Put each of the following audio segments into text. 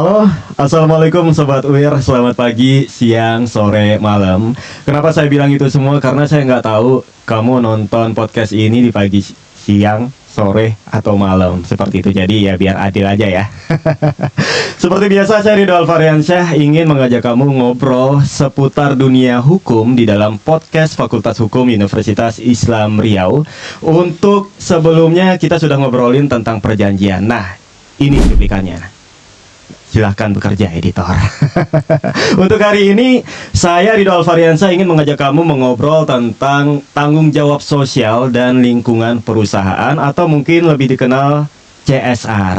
Halo, Assalamualaikum Sobat UIR, selamat pagi, siang, sore, malam. Kenapa saya bilang itu semua? Karena saya nggak tahu kamu nonton podcast ini di pagi, siang, sore, atau malam. Seperti itu, jadi ya biar adil aja ya. Seperti biasa, saya Ridho Alfariansyah ingin mengajak kamu ngobrol seputar dunia hukum di dalam podcast Fakultas Hukum Universitas Islam Riau. Untuk sebelumnya kita sudah ngobrolin tentang perjanjian. Nah, ini cuplikannya. Silahkan bekerja editor. Untuk hari ini saya Ridho Alfariansyah ingin mengajak kamu mengobrol tentang tanggung jawab sosial dan lingkungan perusahaan, atau mungkin lebih dikenal CSR.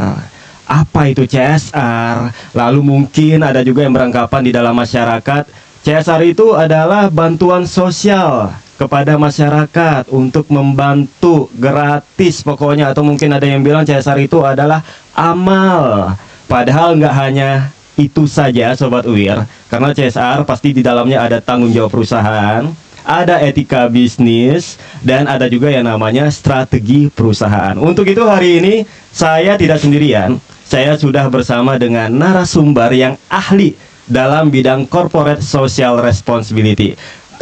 Apa itu CSR? Lalu mungkin ada juga yang beranggapan di dalam masyarakat CSR itu adalah bantuan sosial kepada masyarakat untuk membantu gratis pokoknya, atau mungkin ada yang bilang CSR itu adalah amal. Padahal nggak hanya itu saja Sobat UIR, karena CSR pasti di dalamnya ada tanggung jawab perusahaan, ada etika bisnis, dan ada juga yang namanya strategi perusahaan. Untuk itu hari ini saya tidak sendirian, saya sudah bersama dengan narasumber yang ahli dalam bidang corporate social responsibility.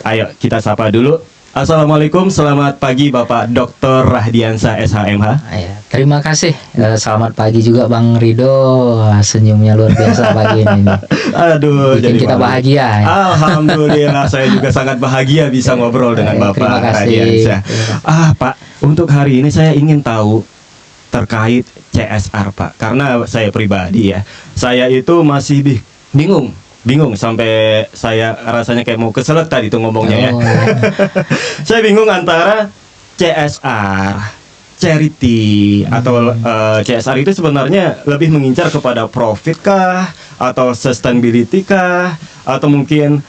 Ayo kita sapa dulu. Assalamualaikum, selamat pagi Bapak Dr. Rahdiansyah SHMH. Ya, terima kasih. Selamat pagi juga Bang Ridho. Senyumnya luar biasa pagi ini. Aduh, bikin jadi kita malu. bahagia. Ya. Alhamdulillah, saya juga sangat bahagia bisa ngobrol dengan Bapak Terima kasih. Rahdiansyah. Pak, untuk hari ini saya ingin tahu terkait CSR Pak, karena saya pribadi ya, saya itu masih bingung sampai saya rasanya kayak mau keselak tadi tuh ngomongnya ya. Saya bingung antara CSR, charity, atau CSR itu sebenarnya lebih mengincar kepada profit kah, atau sustainability kah, atau mungkin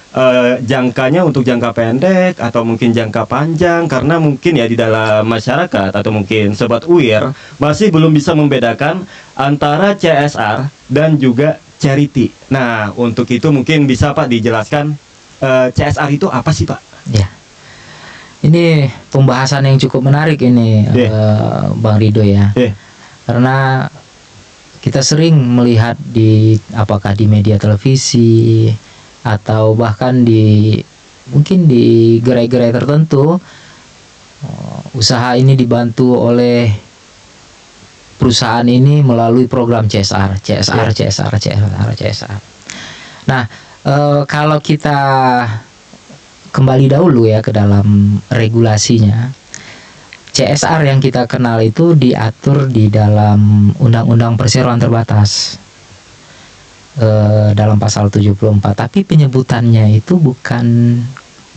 jangkanya untuk jangka pendek, atau mungkin jangka panjang. Karena mungkin ya di dalam masyarakat atau mungkin Sobat UIR masih belum bisa membedakan antara CSR dan juga charity. Nah, untuk itu mungkin bisa Pak dijelaskan CSR itu apa sih Pak? Ya, ini pembahasan yang cukup menarik ini, Bang Ridho ya. Karena kita sering melihat apakah di media televisi atau bahkan mungkin di gerai-gerai tertentu, usaha ini dibantu oleh perusahaan ini melalui program CSR. Nah, kalau kita kembali dahulu ya ke dalam regulasinya, CSR yang kita kenal itu diatur di dalam Undang-Undang Perseroan Terbatas dalam pasal 74. Tapi penyebutannya itu bukan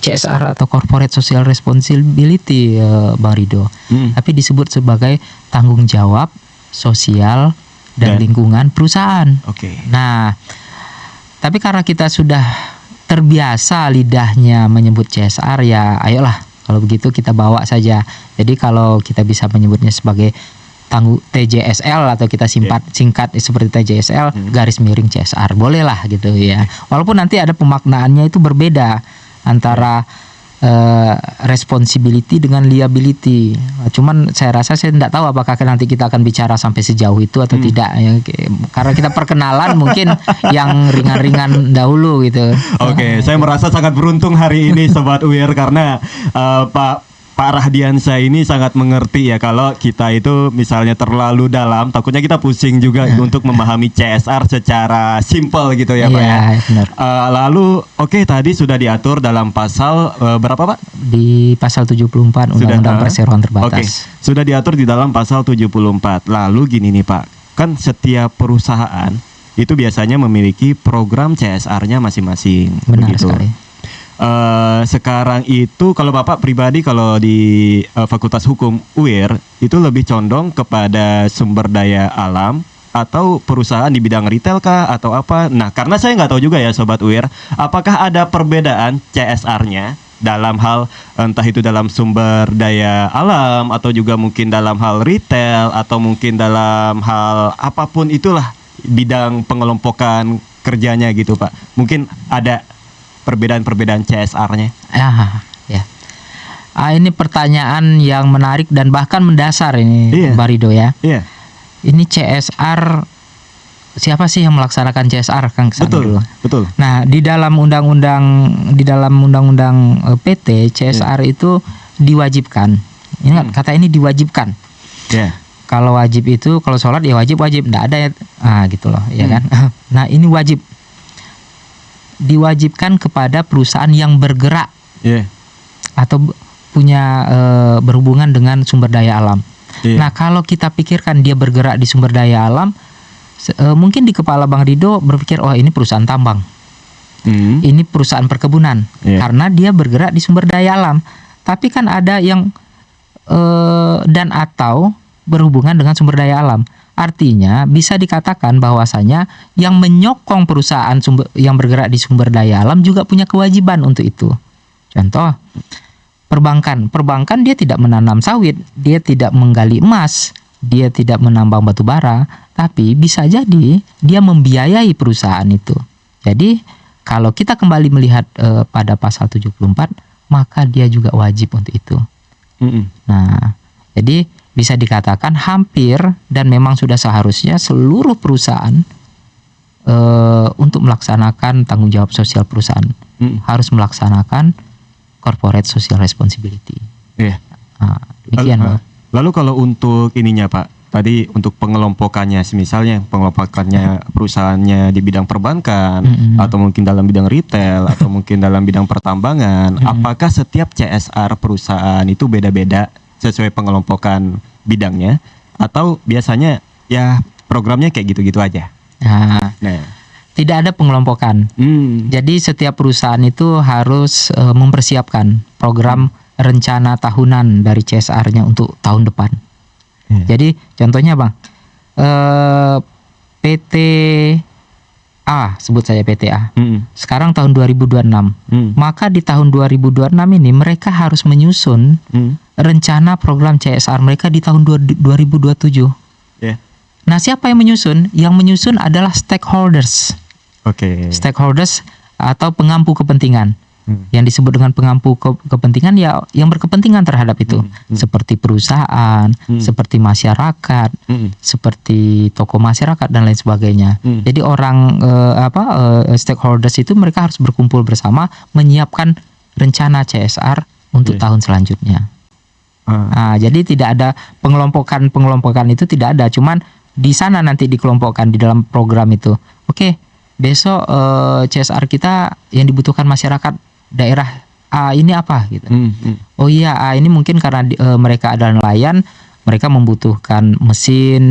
CSR atau Corporate Social Responsibility, Bang Ridho, tapi disebut sebagai tanggung jawab sosial dan lingkungan perusahaan. Nah, tapi karena kita sudah terbiasa lidahnya menyebut CSR, ya ayolah kalau begitu kita bawa saja. Jadi kalau kita bisa menyebutnya sebagai TJSL atau kita singkat seperti TJSL garis miring CSR, bolehlah gitu ya. Walaupun nanti ada pemaknaannya itu berbeda antara responsibility dengan liability. Cuman saya rasa saya tidak tahu apakah nanti kita akan bicara sampai sejauh itu atau tidak ya. Karena kita perkenalan mungkin yang ringan-ringan dahulu gitu. Saya merasa sangat beruntung hari ini Sobat UIR, karena Pak Rahdiansyah ini sangat mengerti ya, kalau kita itu misalnya terlalu dalam, takutnya kita pusing juga untuk memahami CSR secara simpel gitu ya Pak ya. Benar. Lalu tadi sudah diatur dalam pasal berapa Pak? Di pasal 74 Undang-Undang Perseroan Terbatas. Sudah diatur di dalam pasal 74. Lalu gini nih Pak, kan setiap perusahaan itu biasanya memiliki program CSR-nya masing-masing. Benar begitu. sekali. Sekarang itu kalau Bapak pribadi, kalau di Fakultas Hukum UIR itu lebih condong kepada sumber daya alam atau perusahaan di bidang retail kah atau apa? Nah, karena saya nggak tahu juga ya Sobat UIR, apakah ada perbedaan CSR-nya dalam hal entah itu dalam sumber daya alam atau juga mungkin dalam hal retail atau mungkin dalam hal apapun itulah bidang pengelompokan kerjanya gitu Pak. Mungkin ada perbedaan-perbedaan CSR-nya. Ini pertanyaan yang menarik dan bahkan mendasar ini, Bang Ridho ya. Ini CSR siapa sih yang melaksanakan CSR, Kang? Kesana Betul, dulu. betul. Nah, di dalam undang-undang PT CSR itu diwajibkan. Ingat kata ini diwajibkan. Ya. Kalau wajib itu kalau sholat ya wajib, enggak ada ya. Gitu loh, ya kan? Nah, ini wajib. Diwajibkan kepada perusahaan yang bergerak Ya. atau punya berhubungan dengan sumber daya alam. Iya. Nah, kalau kita pikirkan dia bergerak di sumber daya alam, mungkin di kepala Bang Rido berpikir, oh ini perusahaan tambang, ini perusahaan perkebunan, Iya. karena dia bergerak di sumber daya alam. Tapi kan ada yang dan atau berhubungan dengan sumber daya alam. Artinya bisa dikatakan bahwasanya yang menyokong perusahaan yang bergerak di sumber daya alam juga punya kewajiban untuk itu. Contoh, perbankan dia tidak menanam sawit, dia tidak menggali emas, dia tidak menambang batu bara, tapi bisa jadi dia membiayai perusahaan itu. Jadi kalau kita kembali melihat pada pasal 74, maka dia juga wajib untuk itu. Nah, jadi bisa dikatakan hampir dan memang sudah seharusnya seluruh perusahaan untuk melaksanakan tanggung jawab sosial perusahaan harus melaksanakan corporate social responsibility. Iya. Demikian, Bang. Lalu kalau untuk ininya Pak, tadi untuk pengelompokannya, misalnya pengelompokannya perusahaannya di bidang perbankan atau mungkin dalam bidang retail atau mungkin dalam bidang pertambangan, apakah setiap CSR perusahaan itu beda-beda sesuai pengelompokan bidangnya atau biasanya ya programnya kayak gitu-gitu aja? Nah, tidak ada pengelompokan. Jadi setiap perusahaan itu harus mempersiapkan program rencana tahunan dari CSR-nya untuk tahun depan. Jadi contohnya Bang, PT A, sebut saja PT A. Sekarang tahun 2026. Maka di tahun 2026 ini mereka harus menyusun rencana program CSR mereka di tahun 2027. Nah, siapa yang menyusun? Yang menyusun adalah stakeholders. Stakeholders atau pengampu kepentingan. Yang disebut dengan pengampu kepentingan ya yang berkepentingan terhadap itu, seperti perusahaan, seperti masyarakat, seperti tokoh masyarakat dan lain sebagainya. Jadi orang stakeholders itu mereka harus berkumpul bersama menyiapkan rencana CSR untuk tahun selanjutnya. Nah, jadi tidak ada pengelompokan itu tidak ada, cuman di sana nanti dikelompokkan di dalam program itu. Oke, besok CSR kita yang dibutuhkan masyarakat daerah A ini apa gitu. Oh iya, A ini mungkin karena mereka adalah nelayan, mereka membutuhkan mesin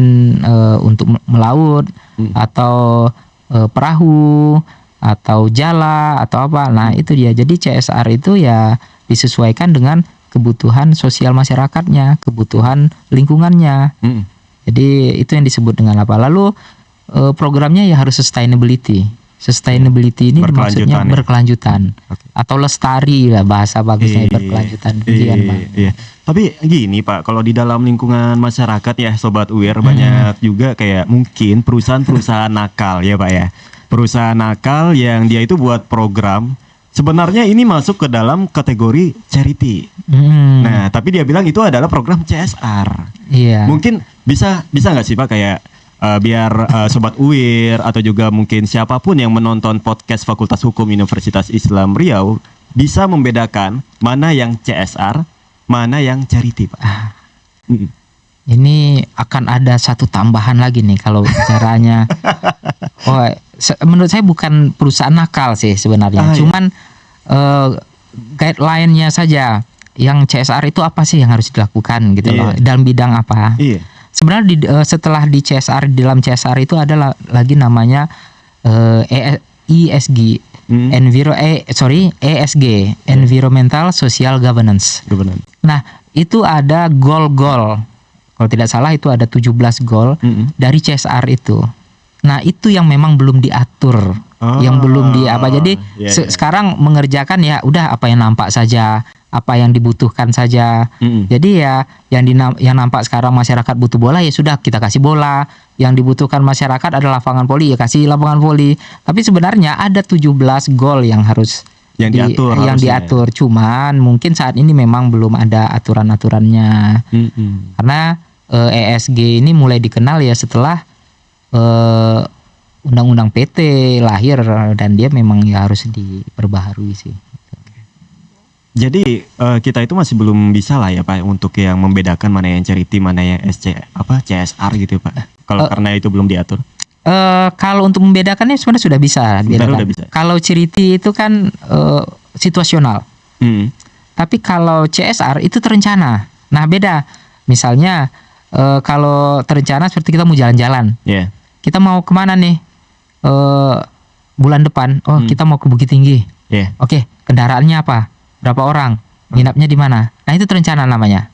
untuk melaut atau perahu atau jala atau apa. Nah, itu dia. Jadi CSR itu ya disesuaikan dengan kebutuhan sosial masyarakatnya, kebutuhan lingkungannya. Jadi itu yang disebut dengan apa? Lalu programnya ya harus sustainability. Sustainability ini maksudnya berkelanjutan atau lestari lah bahasa bagusnya, berkelanjutan. Iya. Tapi gini Pak, kalau di dalam lingkungan masyarakat ya Sobat UIR banyak juga kayak mungkin perusahaan-perusahaan nakal ya Pak ya. Perusahaan nakal yang dia itu buat program, sebenarnya ini masuk ke dalam kategori charity. Nah, tapi dia bilang itu adalah program CSR. Iya. Mungkin bisa nggak sih Pak kayak biar Sobat UIR atau juga mungkin siapapun yang menonton podcast Fakultas Hukum Universitas Islam Riau bisa membedakan mana yang CSR, mana yang charity Pak. Ini akan ada satu tambahan lagi nih kalau caranya. Menurut saya bukan perusahaan nakal sih sebenarnya. Cuman guideline-nya saja. Yang CSR itu apa sih yang harus dilakukan gitu loh. Dalam bidang apa? Sebenarnya setelah di CSR, di dalam CSR itu ada lagi namanya ESG, ESG, Environmental Social Governance. Nah, itu ada goal-goal. Kalau tidak salah itu ada 17 goal dari CSR itu. Nah, itu yang memang belum diatur, yang belum Jadi sekarang mengerjakan ya udah apa yang nampak saja, apa yang dibutuhkan saja. Jadi ya yang nampak sekarang masyarakat butuh bola ya sudah kita kasih bola. Yang dibutuhkan masyarakat adalah lapangan voli ya kasih lapangan voli. Tapi sebenarnya ada 17 gol yang harus diatur. Cuman mungkin saat ini memang belum ada aturan-aturannya. Karena ESG ini mulai dikenal ya setelah undang-undang PT lahir dan dia memang ya harus diperbaharui sih. Jadi kita itu masih belum bisa lah ya Pak untuk yang membedakan mana yang charity, mana yang CSR gitu Pak. Kalau karena itu belum diatur. Kalau untuk membedakannya sebenarnya sudah bisa dibedakan. Udah bisa. Kalau charity itu kan situasional. Tapi kalau CSR itu terencana. Nah beda. Misalnya kalau terencana seperti kita mau jalan-jalan. Yeah. Kita mau kemana nih? Bulan depan. Kita mau ke Bukit Tinggi. Yeah. Oke, kendaraannya apa? Berapa orang? Nginapnya di mana? Nah itu terencana namanya.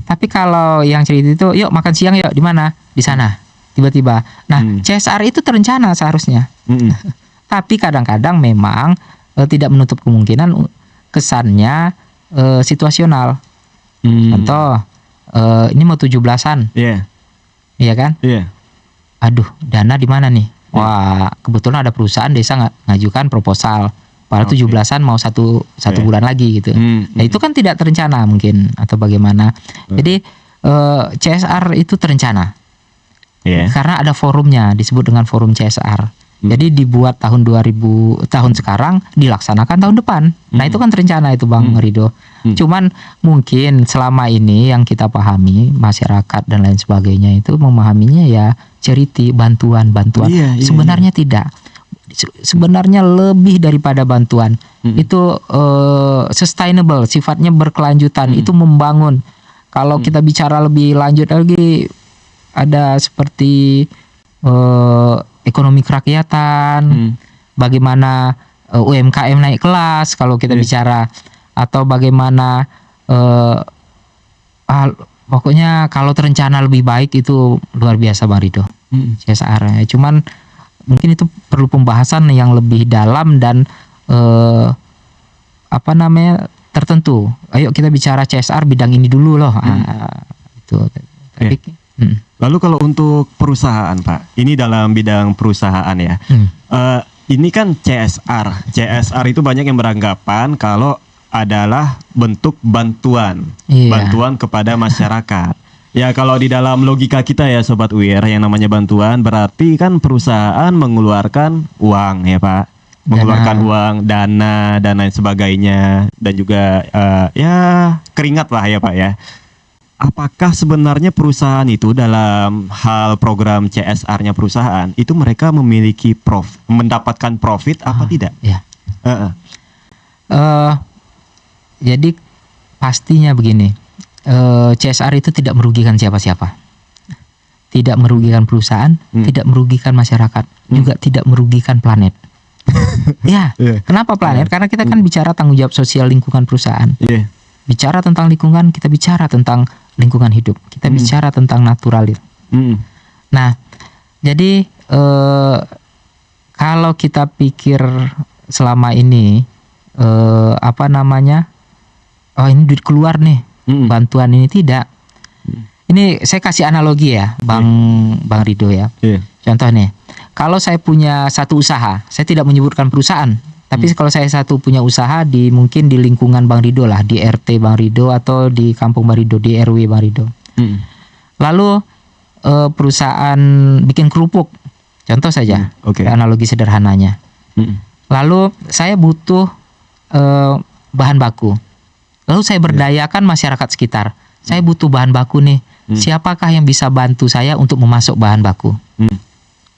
Tapi kalau yang cerita itu, yuk makan siang yuk di mana? Di sana. Tiba-tiba. Nah CSR itu terencana seharusnya. Tapi kadang-kadang memang tidak menutup kemungkinan kesannya situasional. Contoh, ini mau 17-an. Iya. Iya kan? Iya. Aduh, dana di mana nih? Wah, kebetulan ada perusahaan desa ngajukan proposal. Padahal 17-an mau satu bulan lagi gitu. Nah itu kan tidak terencana mungkin atau bagaimana. Jadi CSR itu terencana. Karena ada forumnya disebut dengan forum CSR. Jadi dibuat tahun sekarang dilaksanakan tahun depan. Nah itu kan terencana itu Bang Rido. Cuman mungkin selama ini yang kita pahami masyarakat dan lain sebagainya itu memahaminya ya charity, bantuan. Sebenarnya tidak. Sebenarnya lebih daripada bantuan. Itu sustainable, sifatnya berkelanjutan. Itu membangun. Kalau kita bicara lebih lanjut lagi, ada seperti ekonomi kerakyatan, bagaimana UMKM naik kelas kalau kita bicara, atau bagaimana pokoknya kalau terencana lebih baik itu luar biasa Bang Rido. CSR. Cuman mungkin itu perlu pembahasan yang lebih dalam dan tertentu. Ayo kita bicara CSR bidang ini dulu loh. Itu. Tapi lalu kalau untuk perusahaan Pak, ini dalam bidang perusahaan ya. Ini kan CSR itu banyak yang beranggapan kalau adalah bentuk bantuan kepada masyarakat. Ya kalau di dalam logika kita ya Sobat UIR, yang namanya bantuan berarti kan perusahaan mengeluarkan uang ya Pak, mengeluarkan uang, dana dan lain sebagainya, dan juga ya keringat lah ya Pak ya. Apakah sebenarnya perusahaan itu dalam hal program CSR-nya perusahaan itu mereka memiliki mendapatkan profit apa tidak? Ya. Jadi pastinya begini, CSR itu tidak merugikan siapa-siapa, tidak merugikan perusahaan, tidak merugikan masyarakat, juga tidak merugikan planet. Kenapa planet? Karena kita kan bicara tanggung jawab sosial lingkungan perusahaan. Bicara tentang lingkungan, kita bicara tentang lingkungan hidup, kita bicara tentang naturalis. Nah, jadi kalau kita pikir selama ini ini duit keluar nih, bantuan ini tidak. Ini saya kasih analogi ya, Bang Rido ya. Contoh nih, kalau saya punya satu usaha, saya tidak menyebutkan perusahaan, tapi kalau saya punya usaha mungkin di lingkungan Bang Rido lah, di RT Bang Rido atau di kampung Bang Rido, di RW Bang Rido. Lalu perusahaan bikin kerupuk, contoh saja, analogi sederhananya. Lalu saya butuh bahan baku. Lalu saya berdayakan masyarakat sekitar. Saya butuh bahan baku nih. Siapakah yang bisa bantu saya untuk memasok bahan baku?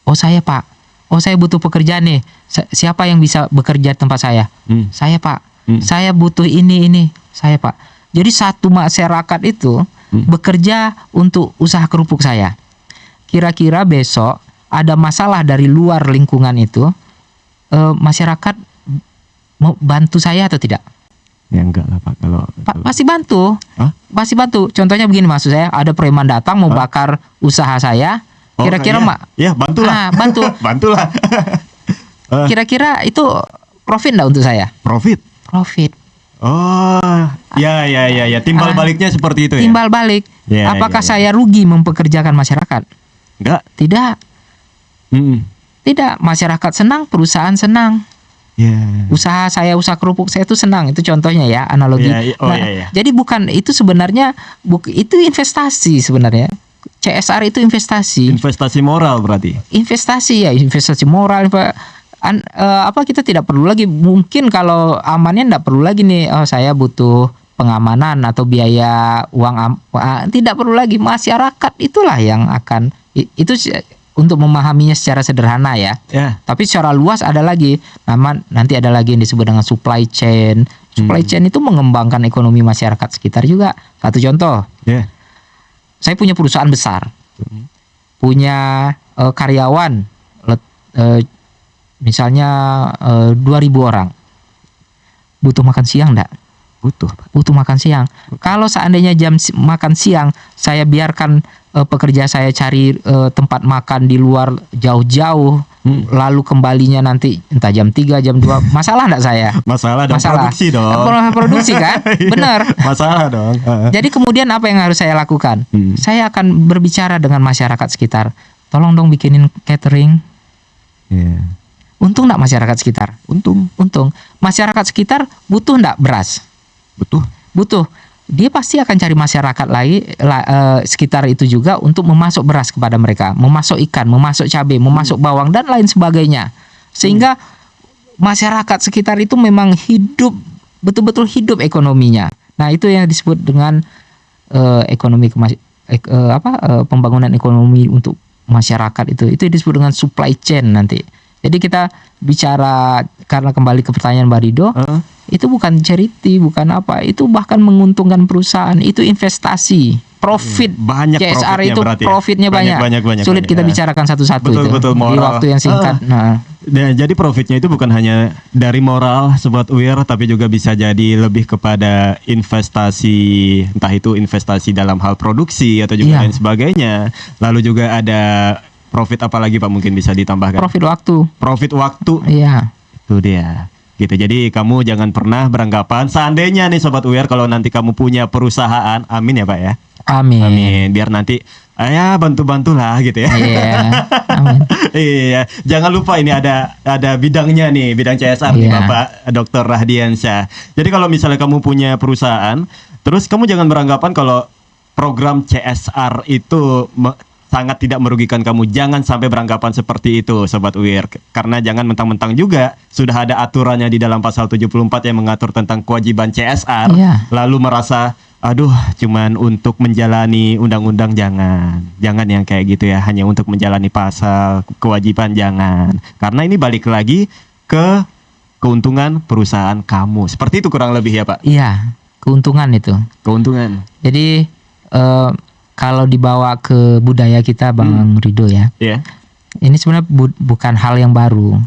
Oh saya Pak. Oh saya butuh pekerja nih. Siapa yang bisa bekerja di tempat saya? Saya Pak. Saya butuh ini. Saya Pak. Jadi satu masyarakat itu bekerja untuk usaha kerupuk saya. Kira-kira besok ada masalah dari luar lingkungan itu, masyarakat mau bantu saya atau tidak? Ya enggak lah Pak, kalau pasti bantu. Pasti bantu. Contohnya begini, maksud saya ada preman datang mau bakar usaha saya. Kira-kira bantulah. Bantu. Bantulah. Kira-kira itu profit enggak untuk saya? Profit. Oh, ya. Timbal baliknya seperti itu ya. Timbal balik. Apakah saya rugi mempekerjakan masyarakat? Enggak. Tidak. Tidak. Masyarakat senang, perusahaan senang. Usaha kerupuk saya itu senang, itu contohnya ya, analogi. Jadi bukan itu sebenarnya itu investasi sebenarnya. CSR itu investasi. Investasi moral berarti. Investasi ya, investasi moral. Kita tidak perlu lagi, mungkin kalau amannya tidak perlu lagi nih, saya butuh pengamanan atau biaya uang, tidak perlu lagi. Masyarakat itulah yang akan itu untuk memahaminya secara sederhana ya. Tapi secara luas ada lagi nanti ada lagi yang disebut dengan supply chain. Supply chain itu mengembangkan ekonomi masyarakat sekitar juga. Satu contoh, saya punya perusahaan besar, punya karyawan, misalnya 2.000 orang, butuh makan siang enggak? Butuh makan siang. Kalau seandainya jam makan siang saya biarkan pekerja saya cari tempat makan di luar jauh-jauh, lalu kembalinya nanti entah jam 3, jam 2, masalah enggak saya? Masalah dong, produksi dong. Produksi kan? Benar. Masalah dong. Jadi kemudian apa yang harus saya lakukan? Saya akan berbicara dengan masyarakat sekitar. Tolong dong bikinin catering. Untung enggak masyarakat sekitar? Untung. Masyarakat sekitar butuh enggak beras? Butuh. Dia pasti akan cari masyarakat lain sekitar itu juga untuk memasok beras kepada mereka, memasok ikan, memasok cabai, memasok bawang dan lain sebagainya. Sehingga masyarakat sekitar itu memang hidup, betul-betul hidup ekonominya. Nah, itu yang disebut dengan pembangunan ekonomi untuk masyarakat itu disebut dengan supply chain nanti. Jadi kita bicara, karena kembali ke pertanyaan Mbak Rido, itu bukan charity, bukan apa, itu bahkan menguntungkan perusahaan, itu investasi, profit. Banyak CSR itu profitnya banyak. Sulit kita bicarakan satu-satu itu di waktu yang singkat. Jadi profitnya itu bukan hanya dari moral Sobat UIR, tapi juga bisa jadi lebih kepada investasi, entah itu investasi dalam hal produksi atau juga lain sebagainya. Lalu juga ada profit apa lagi Pak, mungkin bisa ditambahkan? Profit waktu. Iya. Itu dia. Gitu. Jadi kamu jangan pernah beranggapan seandainya nih Sobat UIR, kalau nanti kamu punya perusahaan, amin ya Pak ya. Amin. Biar nanti bantu-bantulah gitu ya. Iya. Amin. Iya. Jangan lupa ini ada bidangnya nih, bidang CSR nih Bapak Dr. Rahdiansyah. Jadi kalau misalnya kamu punya perusahaan, terus kamu jangan beranggapan kalau program CSR itu sangat tidak merugikan kamu. Jangan sampai beranggapan seperti itu Sobat UIR. Karena jangan mentang-mentang juga sudah ada aturannya di dalam pasal 74 yang mengatur tentang kewajiban CSR, lalu merasa aduh cuman untuk menjalani undang-undang. Jangan yang kayak gitu ya, hanya untuk menjalani pasal kewajiban, jangan. Karena ini balik lagi ke keuntungan perusahaan kamu. Seperti itu kurang lebih ya Pak. Iya, keuntungan itu. Jadi kalau dibawa ke budaya kita Bang Rido ya, ini sebenarnya bukan hal yang baru.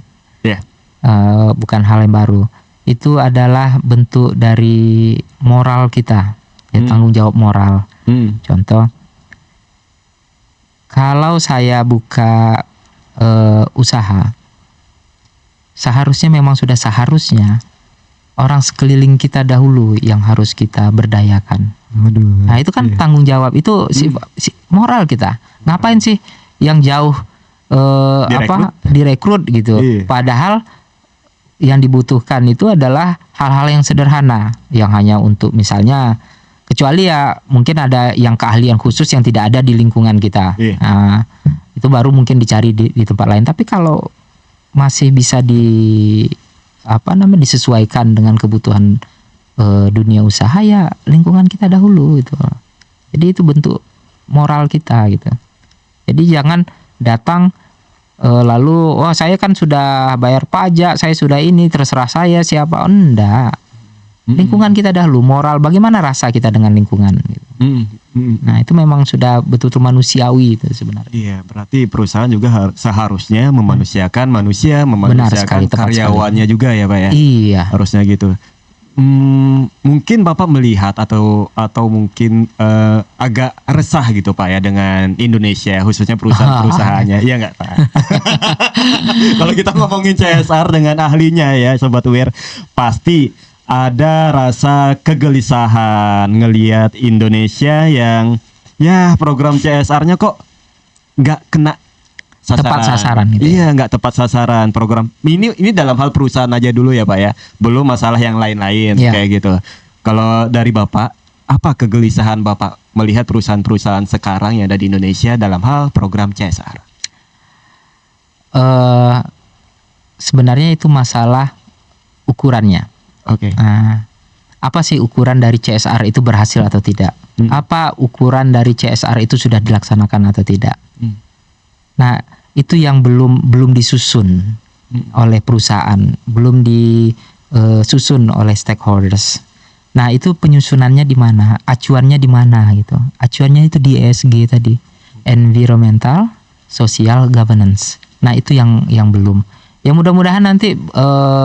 Bukan hal yang baru. Itu adalah bentuk dari moral kita, tanggung jawab moral. Contoh, kalau saya buka usaha, seharusnya orang sekeliling kita dahulu yang harus kita berdayakan. Nah itu kan tanggung jawab, itu moral kita. Ngapain sih yang jauh direkrut gitu? Padahal yang dibutuhkan itu adalah hal-hal yang sederhana, yang hanya untuk misalnya, kecuali ya mungkin ada yang keahlian khusus yang tidak ada di lingkungan kita. Nah, itu baru mungkin dicari di tempat lain. Tapi kalau masih bisa disesuaikan dengan kebutuhan dunia usaha, ya lingkungan kita dahulu gitu. Jadi itu bentuk moral kita gitu. Jadi jangan datang lalu saya kan sudah bayar pajak, saya sudah ini, terserah saya siapa. Enggak. Lingkungan kita dahulu, moral, bagaimana rasa kita dengan lingkungan gitu. Nah itu memang sudah betul-betul manusiawi itu sebenarnya. Iya, berarti perusahaan juga seharusnya memanusiakan manusia, memanusiakan karyawannya juga ya Pak ya. Iya. Harusnya gitu. Mungkin Bapak melihat atau mungkin agak resah gitu Pak ya dengan Indonesia, khususnya perusahaan-perusahaannya. Iya nggak Pak? Kalau kita ngomongin CSR dengan ahlinya ya Sobat UIR, pasti ada rasa kegelisahan ngelihat Indonesia yang ya program CSR-nya kok nggak kena tepat sasaran gitu. Iya, nggak tepat sasaran program. Ini dalam hal perusahaan aja dulu ya Pak ya. Belum masalah yang lain-lain kayak gitu. Kalau dari Bapak, apa kegelisahan Bapak melihat perusahaan-perusahaan sekarang yang ada di Indonesia dalam hal program CSR? Sebenarnya itu masalah ukurannya. Oke. Apa sih ukuran dari CSR itu berhasil atau tidak? Apa ukuran dari CSR itu sudah dilaksanakan atau tidak? Nah, itu yang belum disusun oleh perusahaan, belum disusun oleh stakeholders. Nah, itu penyusunannya di mana? Acuannya di mana gitu? Acuannya itu di ESG tadi, environmental, social, governance. Nah, itu yang belum. Ya mudah-mudahan nanti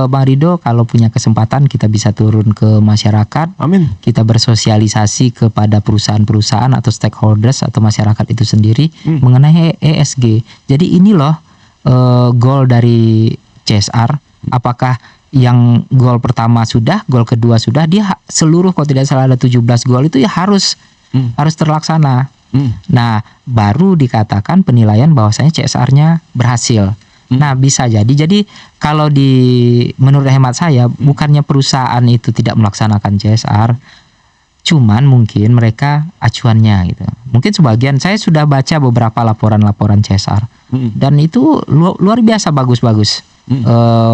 Bang Rido kalau punya kesempatan kita bisa turun ke masyarakat. Amin. Kita bersosialisasi kepada perusahaan-perusahaan atau stakeholders atau masyarakat itu sendiri mengenai ESG. Jadi ini loh goal dari CSR. Apakah yang goal pertama sudah, goal kedua sudah, dia seluruh kalau tidak salah ada 17 goal itu ya harus terlaksana. Nah, baru dikatakan penilaian bahwasanya CSR-nya berhasil. Nah, bisa jadi kalau menurut hemat saya bukannya perusahaan itu tidak melaksanakan CSR, cuman mungkin mereka acuannya gitu. Mungkin sebagian saya sudah baca beberapa laporan-laporan CSR dan itu luar biasa bagus-bagus.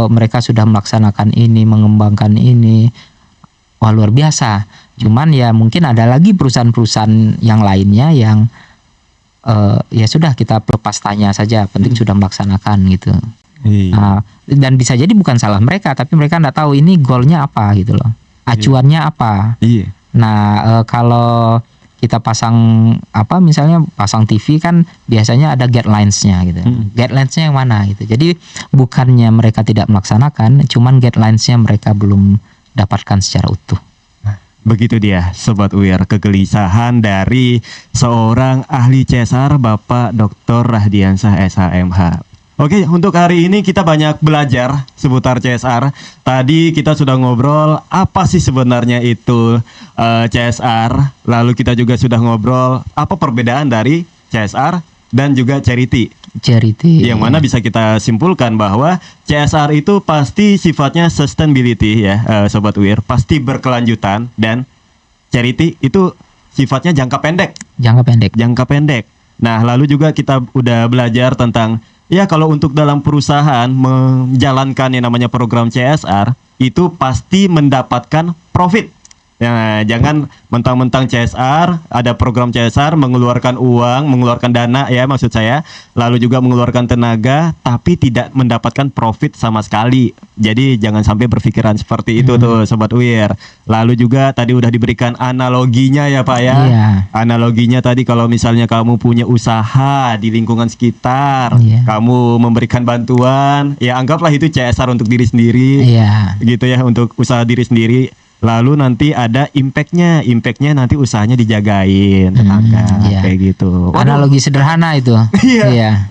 Mereka sudah melaksanakan ini, mengembangkan ini, wah luar biasa. Cuman ya mungkin ada lagi perusahaan-perusahaan yang lainnya yang ya sudah kita lepas tanya saja, penting sudah melaksanakan gitu. Nah, dan bisa jadi bukan salah mereka, tapi mereka nggak tahu ini goalnya apa gitu loh, acuannya apa. Nah, kalau kita pasang misalnya pasang TV kan biasanya ada guidelines-nya gitu. Guidelines-nya yang mana gitu. Jadi bukannya mereka tidak melaksanakan, cuman guidelines-nya mereka belum dapatkan secara utuh. Begitu dia Sobat UIR, kegelisahan dari seorang ahli CSR Bapak Dr. Rahdiansah SHMH. Oke, untuk hari ini kita banyak belajar seputar CSR. Tadi kita sudah ngobrol apa sih sebenarnya itu CSR. Lalu kita juga sudah ngobrol apa perbedaan dari CSR dan juga charity. Yang mana bisa kita simpulkan bahwa CSR itu pasti sifatnya sustainability ya, Sobat UIR, pasti berkelanjutan, dan charity itu sifatnya jangka pendek. Nah, lalu juga kita udah belajar tentang ya kalau untuk dalam perusahaan menjalankan yang namanya program CSR itu pasti mendapatkan profit. Ya, jangan mentang-mentang CSR, ada program CSR, mengeluarkan uang, mengeluarkan dana ya maksud saya, lalu juga mengeluarkan tenaga, tapi tidak mendapatkan profit sama sekali. Jadi jangan sampai berpikiran seperti itu tuh Sobat UIR. Lalu juga tadi udah diberikan analoginya ya Pak ya. Analoginya tadi kalau misalnya kamu punya usaha di lingkungan sekitar, kamu memberikan bantuan, ya anggaplah itu CSR untuk diri sendiri, gitu ya, untuk usaha diri sendiri. Lalu nanti ada impactnya nanti usahanya dijagain tenaga, kayak gitu. Analogi sederhana itu. Iya,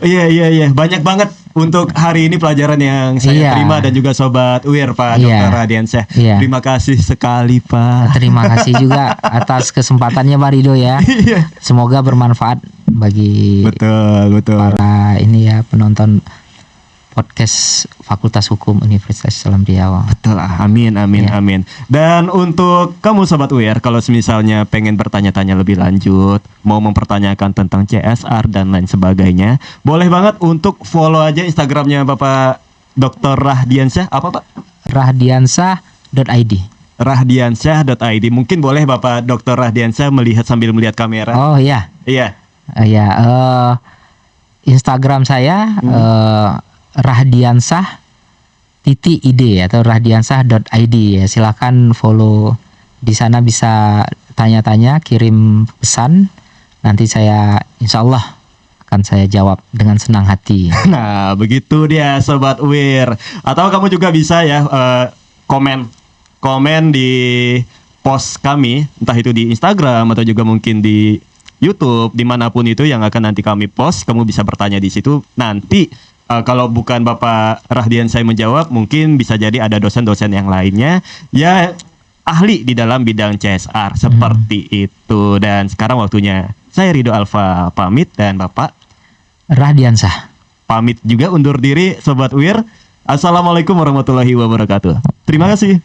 banyak banget untuk hari ini pelajaran yang saya terima dan juga Sobat UIR Pak Dr. Rahdiansah. Terima kasih sekali Pak. Terima kasih juga atas kesempatannya Pak Rido ya. Semoga bermanfaat bagi para penonton podcast Fakultas Hukum Universitas Islam Riau. Betul, amin. Dan untuk kamu Sobat UIR, kalau misalnya pengen bertanya-tanya lebih lanjut, mau mempertanyakan tentang CSR dan lain sebagainya, boleh banget untuk follow aja Instagramnya Bapak Dr. Rahdiansah. Apa Pak? Rahdiansah.id. Rahdiansah.id. Mungkin boleh Bapak Dr. Rahdiansah sambil melihat kamera. Oh iya. Instagram saya Rahdiansah.id atau rahdiansah.id ya. Silakan follow di sana, bisa tanya-tanya, kirim pesan. Nanti saya insya Allah akan saya jawab dengan senang hati. Nah, begitu dia Sobat UIR. Atau kamu juga bisa ya komen di post kami, entah itu di Instagram atau juga mungkin di YouTube, dimanapun itu yang akan nanti kami post. Kamu bisa bertanya di situ. Nanti kalau bukan Bapak Rahdiansah menjawab, mungkin bisa jadi ada dosen-dosen yang lainnya ya ahli di dalam bidang CSR seperti itu. Dan sekarang waktunya saya Rido Alfa pamit dan Bapak Rahdiansah pamit juga undur diri Sobat UIR. Assalamualaikum warahmatullahi wabarakatuh. Terima kasih.